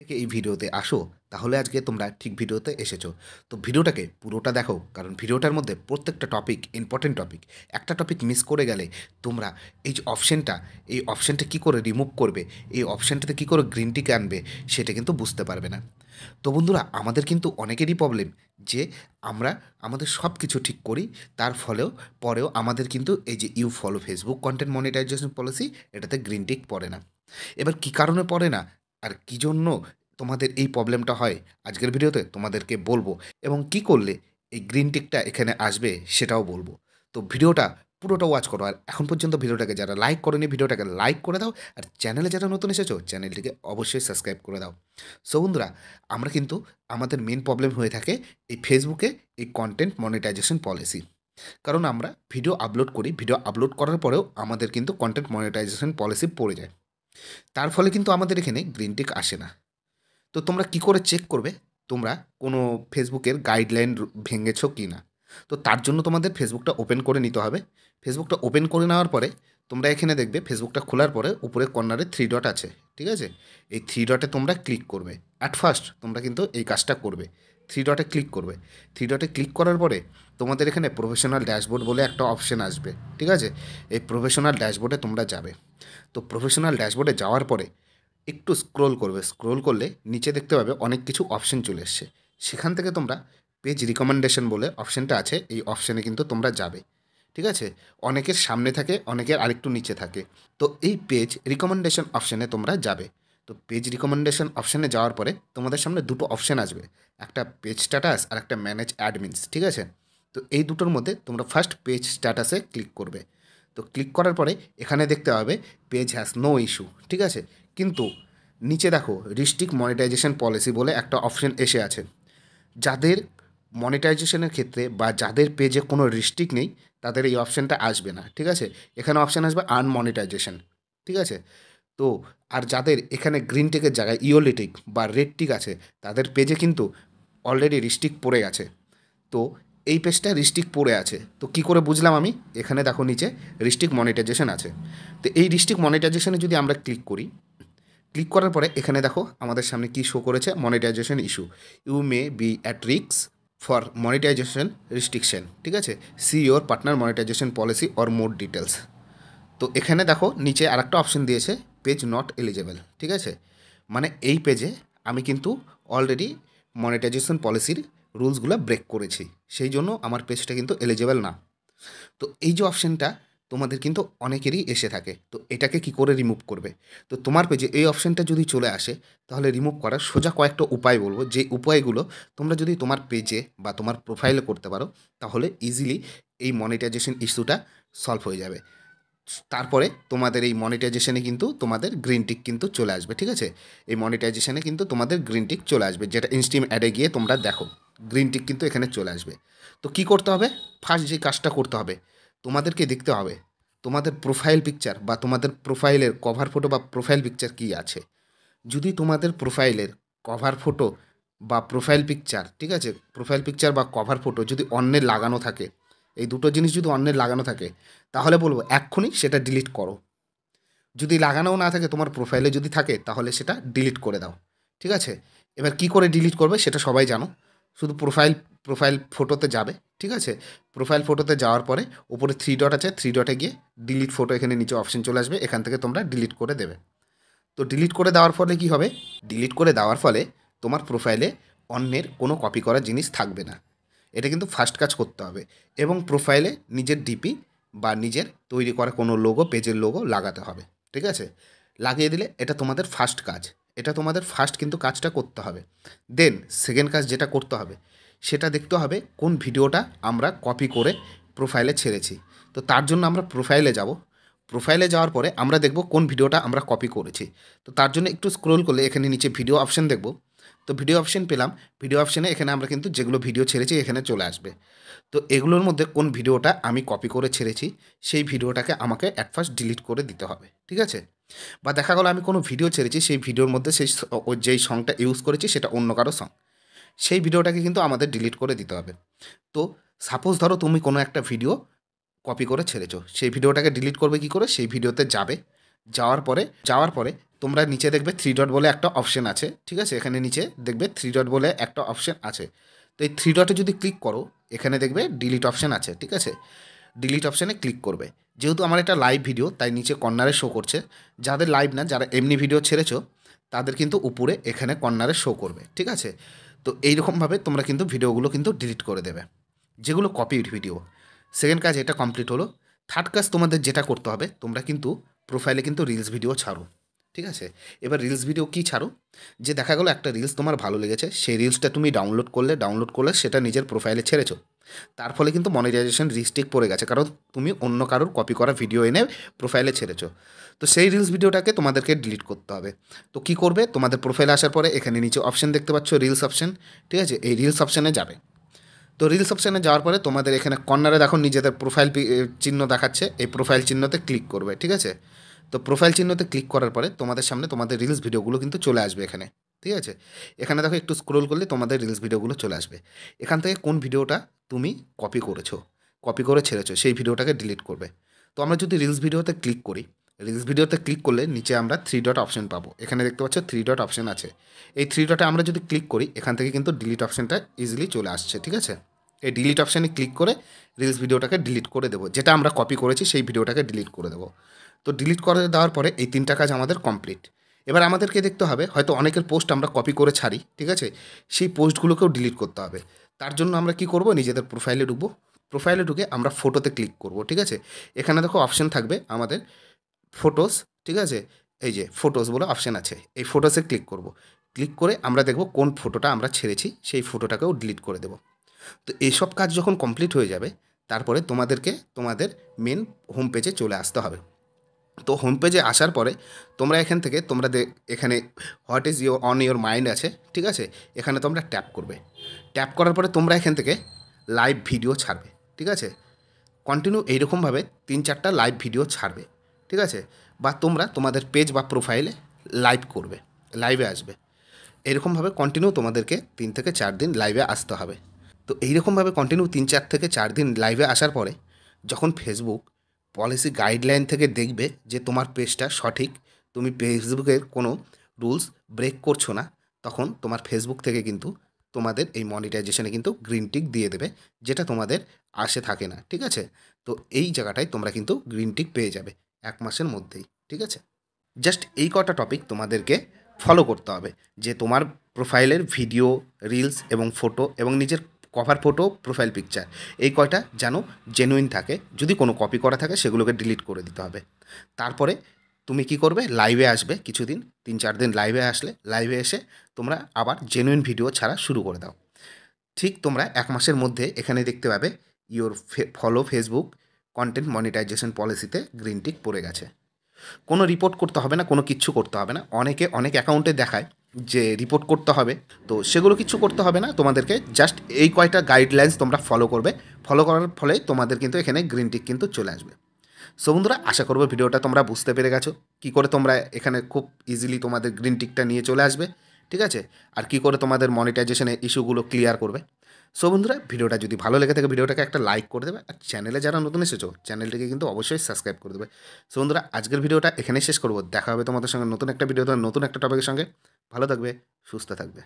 থেকে এই ভিডিওতে আসো, তাহলে আজকে তোমরা ঠিক ভিডিওতে এসেছো। তো ভিডিওটাকে পুরোটা দেখো, কারণ ভিডিওটার মধ্যে প্রত্যেকটা টপিক ইম্পর্টেন্ট টপিক। একটা টপিক মিস করে গেলে তোমরা এই যে অপশানটা, এই অপশানটা কী করে রিমুভ করবে, এই অপশানটাতে কী করে গ্রিন টিক আনবে, সেটা কিন্তু বুঝতে পারবে না। তো বন্ধুরা, আমাদের কিন্তু অনেকেরই প্রবলেম যে আমরা আমাদের সব কিছু ঠিক করি, তার ফলেও পরেও আমাদের কিন্তু এই যে you follow Facebook content monetisation policy, এটাতে গ্রিন টিক পড়ে না। এবার কী কারণে পড়ে না আর কী জন্য তোমাদের এই প্রবলেমটা হয়, আজকের ভিডিওতে তোমাদেরকে বলবো, এবং কি করলে এই গ্রিন টিকটা এখানে আসবে সেটাও বলবো। তো ভিডিওটা পুরোটা ওয়াচ করো, আর এখন পর্যন্ত ভিডিওটাকে যারা লাইক করেনি ভিডিওটাকে লাইক করে দাও, আর চ্যানেলে যারা নতুন এসেছো চ্যানেলটিকে অবশ্যই সাবস্ক্রাইব করে দাও। সো বন্ধুরা, আমরা কিন্তু আমাদের মেন প্রবলেম হয়ে থাকে এই ফেসবুকে এই কন্টেন্ট মনিটাইজেশন পলিসি। কারণ আমরা ভিডিও আপলোড করি, ভিডিও আপলোড করার পরেও আমাদের কিন্তু কন্টেন্ট মনিটাইজেশন পলিসি পড়ে যায়। তার ফলে কিন্তু আমাদের এখানে গ্রিন টিক আসে না। তো তোমরা কি করে চেক করবে তোমরা কোনো ফেসবুকের গাইডলাইন ভেঙেছো কি না? তো তার জন্য তোমাদের ফেসবুকটা ওপেন করে নিতে হবে। ফেসবুকটা ওপেন করে নেওয়ার পরে তোমরা এখানে দেখবে ফেসবুকটা খোলার পরে উপরে কর্নারে 3 ডট আছে, ঠিক আছে? এই 3 ডটে তোমরা ক্লিক করবে। অ্যাট ফার্স্ট তোমরা কিন্তু এই কাজটা করবে, 3 ডটে ক্লিক করবে। 3 ডটে ক্লিক করার পরে তোমাদের এখানে প্রফেশনাল ড্যাশবোর্ড বলে একটা অপশন আসবে, ঠিক আছে? এই প্রফেশনাল ড্যাশবোর্ডে তোমরা যাবে। তো প্রফেশনাল ড্যাশবোর্ডে যাওয়ার পরে একটু স্ক্রোল করবে, স্ক্রোল করলে নিচে দেখতে পাবে অনেক কিছু অপশন চলে এসছে। সেখান থেকে তোমরা পেজ রিকমেন্ডেশন বলে অপশানটা আছে, এই অপশানে কিন্তু তোমরা যাবে, ঠিক আছে? অনেকের সামনে থাকে, অনেকের আরেকটু নিচে থাকে। তো এই পেজ রিকমেন্ডেশন অপশানে তোমরা যাবে। তো পেজ রিকমেন্ডেশন অপশানে যাওয়ার পরে তোমাদের সামনে দুটো অপশান আসবে, একটা পেজ স্ট্যাটাস আর একটা ম্যানেজ অ্যাডমিনস, ঠিক আছে? তো এই দুটোর মধ্যে তোমরা ফার্স্ট পেজ স্ট্যাটাসে ক্লিক করবে। তো ক্লিক করার পরে এখানে দেখতে হবে পেজ হ্যাজ নো ইস্যু, ঠিক আছে? কিন্তু নিচে দেখো রিস্ট্রিক্ট মনিটাইজেশন পলিসি বলে একটা অপশন এসে আছে। যাদের মনিটাইজেশনের ক্ষেত্রে বা যাদের পেজে কোনো রিস্ট্রিক্ট নেই তাদের এই অপশানটা আসবে না, ঠিক আছে? এখানে অপশান আসবে আনমনিটাইজেশন, ঠিক আছে? তো আর যাদের এখানে গ্রিন টিকের জায়গায় ইয়েলো টিক বা রেড টিক আছে, তাদের পেজে কিন্তু অলরেডি রিস্ট্রিক্ট পড়ে গেছে। তো এই পেজটা রিস্ট্রিক্ট পড়ে আছে। তো কী করে বুঝলাম আমি? এখানে দেখো নিচে রিস্ট্রিক্ট মনিটাইজেশন আছে। তো এই রিস্ট্রিক্ট মনিটাইজেশনে যদি আমরা ক্লিক করি, ক্লিক করার পরে এখানে দেখো আমাদের সামনে কি শো করেছে, monetisation issue, you may be at risk for monetisation restriction, ঠিক আছে? See your partner monetisation policy or more details. তো এখানে দেখো নিচে আরেকটা অপশন দিয়েছে পেজ নট এলিজেবল, ঠিক আছে? মানে এই পেজে আমি কিন্তু অলরেডি মনিটাইজেশন পলিসির রুলসগুলো ব্রেক করেছি, সেই জন্য আমার পেজটা কিন্তু এলিজেবল না। তো এই যে অপশানটা তোমাদের কিন্তু অনেকেরই এসে থাকে, তো এটাকে কি করে রিমুভ করবে? তো তোমার পেজে এই অপশানটা যদি চলে আসে, তাহলে রিমুভ করার সোজা কয়েকটা উপায় বলবো, যে উপায়গুলো তোমরা যদি তোমার পেজে বা তোমার প্রোফাইলে করতে পারো, তাহলে ইজিলি এই মনিটাইজেশন ইস্যুটা সলভ হয়ে যাবে। তারপরে তোমাদের এই মনিটাইজেশনে কিন্তু তোমাদের গ্রিন টিক কিন্তু চলে আসবে, ঠিক আছে? এই মনিটাইজেশনে কিন্তু তোমাদের গ্রিন টিক চলে আসবে, যেটা ইনস্টিম অ্যাডে গিয়ে তোমরা দেখো গ্রিন টিক কিন্তু এখানে চলে আসবে। তো কি করতে হবে? ফার্স্ট যে কাজটা করতে হবে, তোমাদেরকে দেখতে হবে তোমাদের প্রোফাইল পিকচার বা তোমাদের প্রোফাইলের কভার ফটো বা প্রোফাইল পিকচার কী আছে। যদি তোমাদের প্রোফাইলের কভার ফটো বা প্রোফাইল পিকচার, ঠিক আছে, প্রোফাইল পিকচার বা কভার ফটো যদি অন্যের লাগানো থাকে, এই দুটো জিনিস যদি অন্যের লাগানো থাকে, তাহলে বলবো এক্ষুনি সেটা ডিলিট করো। যদি লাগানোও না থাকে, তোমার প্রোফাইলে যদি থাকে, তাহলে সেটা ডিলিট করে দাও, ঠিক আছে? এবার কি করে ডিলিট করবে সেটা সবাই জানো। শুধু প্রোফাইল ফটোতে যাবে, ঠিক আছে? প্রোফাইল ফটোতে যাওয়ার পরে উপরে 3 ডট আছে, 3 ডটে গিয়ে ডিলিট ফটো, এখানে নিচে অপশন চলে আসবে, এখান থেকে তোমরা ডিলিট করে দেবে। তো ডিলিট করে দেওয়ার ফলে কি হবে? ডিলিট করে দেওয়ার ফলে তোমার প্রোফাইলে অন্যের কোনো কপি করার জিনিস থাকবে না। এটা কিন্তু ফার্স্ট কাজ করতে হবে। এবং প্রোফাইলে নিজের ডিপি বা নিজের তৈরি করা কোনো লোগো, পেজের লোগো লাগাতে হবে, ঠিক আছে? লাগিয়ে দিলে এটা তোমাদের ফার্স্ট কাজ। এটা তোমাদের ফার্স্ট কিন্তু কাজটা করতে হবে। দেন সেকেন্ড কাজ যেটা করতে হবে, সেটা দেখতে হবে কোন ভিডিওটা আমরা কপি করে প্রোফাইলে ছেড়েছি। তো তার জন্য আমরা প্রোফাইলে যাব। প্রোফাইলে যাওয়ার পরে আমরা দেখব কোন ভিডিওটা আমরা কপি করেছি। তো তার জন্য একটু স্ক্রোল করলে এখানে নিচে ভিডিও অপশন দেখব। তো ভিডিও অপশন পেলাম, ভিডিও অপশনে এখানে আমরা কিন্তু যেগুলো ভিডিও ছেড়েছি এখানে চলে আসবে। তো এগুলোর মধ্যে কোন ভিডিওটা আমি কপি করে ছেড়েছি, সেই ভিডিওটাকে আমাকে অ্যাট ফার্স্ট ডিলিট করে দিতে হবে, ঠিক আছে? বা দেখা গেলো আমি কোনো ভিডিও ছেড়েছি, সেই ভিডিওর মধ্যে যেই সংটা ইউজ করেছি সেটা অন্য কারো সং, সেই ভিডিওটাকে কিন্তু আমাদের ডিলিট করে দিতে হবে। তো সাপোজ ধরো তুমি কোনো একটা ভিডিও কপি করে ছেড়েছো, সেই ভিডিওটাকে ডিলিট করবে কি করে? সেই ভিডিওতে যাবে, যাওয়ার পরে তোমরা নিচে দেখবে থ্রি ডট বলে একটা অপশন আছে, ঠিক আছে, এখানে নিচে দেখবে থ্রি ডট বলে একটা অপশন আছে। তো এই থ্রি ডটে যদি ক্লিক করো এখানে দেখবে ডিলিট অপশন আছে, ঠিক আছে, ডিলিট অপশানে ক্লিক করবে। যেহেতু আমার এটা লাইভ ভিডিও তাই নিচে কর্নারে শো করছে, যাদের লাইভ না যারা এমনি ভিডিও ছেড়েছো তাদের কিন্তু উপরে এখানে কর্নারে শো করবে, ঠিক আছে। তো এইরকমভাবে তোমরা কিন্তু ভিডিওগুলো কিন্তু ডিলিট করে দেবে যেগুলো কপি ভিডিও। সেকেন্ড কাজ এটা কমপ্লিট হলো। থার্ড কাজ তোমাদের যেটা করতে হবে, তোমরা কিন্তু প্রোফাইলে কিন্তু রিলস ভিডিও ছাড়ো, ঠিক আছে। এবার রিলস ভিডিও কী ছাড়ো, যে দেখা গেলো একটা রিলস তোমার ভালো লেগেছে, সেই রিলসটা তুমি ডাউনলোড করলে সেটা নিজের প্রোফাইলে ছেড়েছো, তার ফলে কিন্তু মনিটাইজেশন রিস্ট্রিক্ট পড়ে গেছে, কারণ তুমি অন্য কারোর কপি করা ভিডিও এনে প্রোফাইলে ছেড়েছো। তো সেই রিলস ভিডিওটাকে তোমাদেরকে ডিলিট করতে হবে। তো কী করবে, তোমাদের প্রোফাইলে আসার পরে এখানে নিচে অপশন দেখতে পাচ্ছ রিলস অপশন, ঠিক আছে, এই রিলস অপশানে যাবে। তো রিলস অপশানে যাওয়ার পরে তোমাদের এখানে কর্নারে দেখো নিজেদের প্রোফাইল চিহ্ন দেখাচ্ছে, এই প্রোফাইল চিহ্নতে ক্লিক করবে, ঠিক আছে। তো প্রোফাইল চিহ্নতে ক্লিক করার পরে তোমাদের সামনে তোমাদের রিলস ভিডিওগুলো কিন্তু চলে আসবে এখানে, ঠিক আছে। এখানে দেখো একটু স্ক্রোল করলে তোমাদের রিলস ভিডিওগুলো চলে আসবে। এখান থেকে কোন ভিডিওটা তুমি কপি করে ছেড়েছো সেই ভিডিওটাকে ডিলিট করবে। তো আমরা যদি রিলস ভিডিওতে ক্লিক করি, রিলস ভিডিওতে ক্লিক করলে নিচে আমরা থ্রি ডট অপশন পাবো, এখানে দেখতে পাচ্ছ থ্রি ডট অপশন আছে। এই থ্রি ডটে আমরা যদি ক্লিক করি এখান থেকে কিন্তু ডিলিট অপশনটা ইজিলি চলে আসছে, ঠিক আছে। এই ডিলিট অপশানে ক্লিক করে রিলস ভিডিওটাকে ডিলিট করে দেবো, যেটা আমরা কপি করেছি সেই ভিডিওটাকে ডিলিট করে দেবো। তো ডিলিট করে দেওয়ার পরে এই তিনটা কাজ আমাদের কমপ্লিট। এবার আমাদেরকে দেখতে হবে, হয়তো অনেকের পোস্ট আমরা কপি করে ছাড়ি, ঠিক আছে, সেই পোস্টগুলোকেও ডিলিট করতে হবে। তার জন্য আমরা কি করব, নিজেদের প্রোফাইলে ঢুকবো, প্রোফাইলে ঢুকে আমরা ফটোতে ক্লিক করব, ঠিক আছে। এখানে দেখো অপশন থাকবে আমাদের ফটোস, ঠিক আছে, এই যে ফটোস বলে অপশান আছে, এই ফটোসে ক্লিক করব। ক্লিক করে আমরা দেখব কোন ফটোটা আমরা ছেড়েছি সেই ফটোটাকেও ডিলিট করে দেবো। তো এইসব কাজ যখন কমপ্লিট হয়ে যাবে তারপরে তোমাদেরকে তোমাদের মেন হোম পেজে চলে আসতে হবে। তো হোম পেজে আসার পরে তোমরা এখান থেকে তোমরা এখানে what is on your mind আছে, ঠিক আছে, এখানে তোমরা ট্যাপ করবে। ট্যাপ করার পরে তোমরা এখান থেকে লাইভ ভিডিও ছাড়বে, ঠিক আছে, কন্টিনিউ এইরকমভাবে 3-4টা লাইভ ভিডিও ছাড়বে, ঠিক আছে, বা তোমরা তোমাদের পেজ বা প্রোফাইলে লাইভ করবে, লাইভে আসবে। এরকমভাবে কন্টিনিউ তোমাদেরকে 3 থেকে 4 দিন লাইভে আসতে হবে। তো এইরকমভাবে কন্টিনিউ 3-4 থেকে 4 দিন লাইভে আসার পরে যখন ফেসবুক পলিসি গাইডলাইন থেকে দেখবে যে তোমার পেজটা সঠিক, তুমি ফেসবুকের কোনো রুলস ব্রেক করছো না, তখন তোমার ফেসবুক থেকে কিন্তু তোমাদের এই মনিটাইজেশনে কিন্তু গ্রিন টিক দিয়ে দেবে, যেটা তোমাদের আসে থাকে না, ঠিক আছে। তো এই জায়গাটায় তোমরা কিন্তু গ্রিন টিক পেয়ে যাবে 1 মাসের মধ্যেই, ঠিক আছে। জাস্ট এই কটা টপিক তোমাদেরকে ফলো করতে হবে, যে তোমার প্রোফাইলের ভিডিও, রিলস এবং ফটো এবং নিজের কভার ফটো, প্রোফাইল পিকচার, এই কয়টা যেন জেনুইন থাকে। যদি কোনো কপি করা থাকে সেগুলোকে ডিলিট করে দিতে হবে। তারপরে তুমি কি করবে, লাইভে আসবে কিছুদিন, 3-4 দিন লাইভে আসলে লাইভে এসে তোমরা আবার জেনুইন ভিডিও ছাড়া শুরু করে দাও। ঠিক তোমরা 1 মাসের মধ্যে এখানে দেখতে পাবে your follow Facebook content monetisation পলিসিতে গ্রিন টিক পড়ে গেছে। কোনো রিপোর্ট করতে হবে না, কোনো কিচ্ছু করতে হবে না। অনেকে অনেক অ্যাকাউন্টে দেখায় যে রিপোর্ট করতে হবে, তো সেগুলো কিচ্ছু করতে হবে না তোমাদেরকে। জাস্ট এই কয়টা গাইডলাইন্স তোমরা ফলো করবে, ফলো করার ফলে তোমাদের কিন্তু এখানে গ্রিন টিক কিন্তু চলে আসবে। সো বন্ধুরা, আশা করবো ভিডিওটা তোমরা বুঝতে পেরে গেছো কী করে তোমরা এখানে খুব ইজিলি তোমাদের গ্রিন টিকটা নিয়ে চলে আসবে, ঠিক আছে, আর কী করে তোমাদের মনিটাইজেশনের ইস্যুগুলো ক্লিয়ার করবে। সো বন্ধুরা, ভিডিওটা যদি ভালো লেগে থাকে ভিডিওটাকে একটা লাইক করে দেবে, আর চ্যানেলে যারা নতুন এসেছো চ্যানেলটিকে কিন্তু অবশ্যই সাবস্ক্রাইব করে দেবে। সো বন্ধুরা, আজকের ভিডিওটা এখানেই শেষ করবো। দেখা হবে তোমাদের সঙ্গে নতুন একটা ভিডিওতে, নতুন একটা টপিকের সঙ্গে। ভালো থাকবে, সুস্থ থাকবে।